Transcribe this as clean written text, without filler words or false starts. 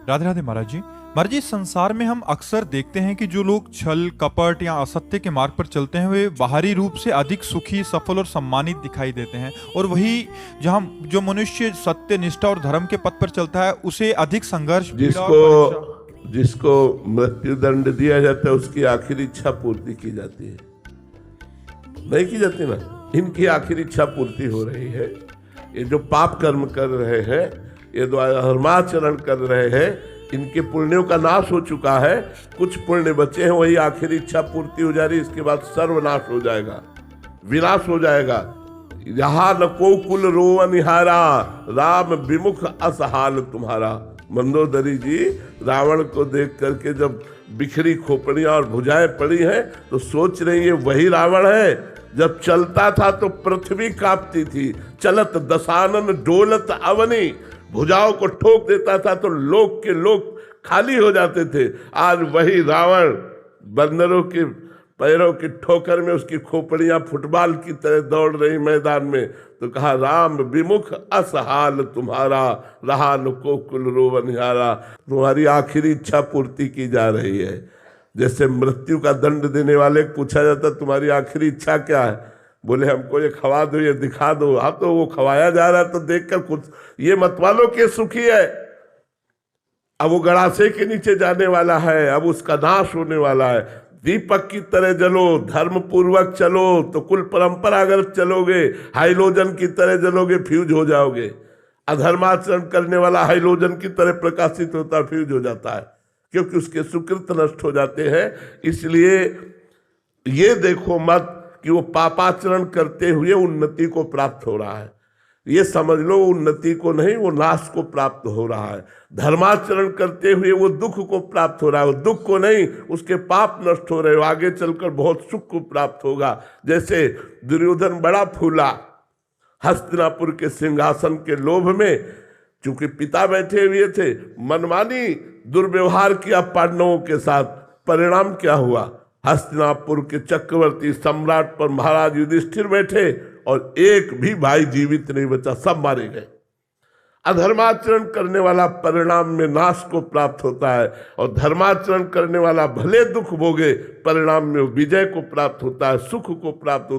राधे राधे महाराज जी। महाराज जी, संसार में हम अक्सर देखते हैं कि जो लोग छल कपट या असत्य के मार्ग पर चलते हैं वे बाहरी रूप से अधिक सुखी, सफल और सम्मानित दिखाई देते हैं, और वही जहां जो मनुष्य सत्य, निष्ठा और धर्म के पथ पर चलता है उसे अधिक संघर्ष, पीड़ा और परीक्षा। जिसको मृत्यु दंड दिया जाता है उसकी आखिरी इच्छा पूर्ति की जाती है, नहीं की जाती ना। इनकी आखिरी इच्छा पूर्ति हो रही है। ये जो पाप कर्म कर रहे हैं, ये जो धर्माचरण कर रहे हैं, इनके पुण्यों का नाश हो चुका है। कुछ पुण्य बचे हैं, वही आखिरी इच्छा पूर्ति हो जा रही है। इसके बाद सर्वनाश हो जाएगा, विनाश हो जाएगा। यहाँ न को कुल रोवन निहारा, राम विमुख असहाल तुम्हारा। मंदोदरी जी रावण को देख करके जब बिखरी खोपड़ियां और भुजाएं पड़ी हैं तो सोच रही है वही रावण है। जब चलता था तो पृथ्वी कांपती थी, चलत दशानन डोलत अवनी। भुजाओं को ठोक देता था तो लोक के लोक खाली हो जाते थे। आज वही रावण बंदरों के पैरों की ठोकर में उसकी खोपड़ियां फुटबॉल की तरह दौड़ रही मैदान में। तो कहा राम विमुख असहाल तुम्हारा, रहा न को कुल रोवनिहारा। तुम्हारी आखिरी इच्छा पूर्ति की जा रही है। जैसे मृत्यु का दंड देने वाले पूछा जाता तुम्हारी आखिरी इच्छा क्या है, बोले हमको ये खवा दो, ये दिखा दो। अब तो वो खवाया जा रहा है तो देखकर कुछ ये मतवालों के सुखी है। अब वो गड़ासे के नीचे जाने वाला है, अब उसका नाश होने वाला है। दीपक की तरह जलो, धर्म पूर्वक चलो तो कुल परंपरागत चलोगे। हाइलोजन की तरह जलोगे, फ्यूज हो जाओगे। अधर्माचरण करने वाला हाइलोजन की तरह प्रकाशित होता है, फ्यूज हो जाता है, क्योंकि उसके सुकृत नष्ट हो जाते हैं। इसलिए ये देखो मत कि वो पापाचरण करते हुए उन्नति को प्राप्त हो रहा है। ये समझ लो उन्नति को नहीं, वो नाश को प्राप्त हो रहा है। धर्माचरण करते हुए वो दुख को प्राप्त हो रहा है, वो दुख को नहीं, उसके पाप नष्ट हो रहे हो। आगे चलकर बहुत सुख को प्राप्त होगा। जैसे दुर्योधन बड़ा फूला हस्तिनापुर के सिंहासन के लोभ में, चूंकि पिता बैठे हुए थे, मनमानी दुर्व्यवहार किया पांडवों के साथ। परिणाम क्या हुआ? हस्तिनापुर के चक्रवर्ती सम्राट पर महाराज युधिष्ठिर बैठे और एक भी भाई जीवित नहीं बचा, सब मारे गए। अधर्माचरण करने वाला परिणाम में नाश को प्राप्त होता है, और धर्माचरण करने वाला भले दुख भोगे, परिणाम में विजय को प्राप्त होता है, सुख को प्राप्त होता है।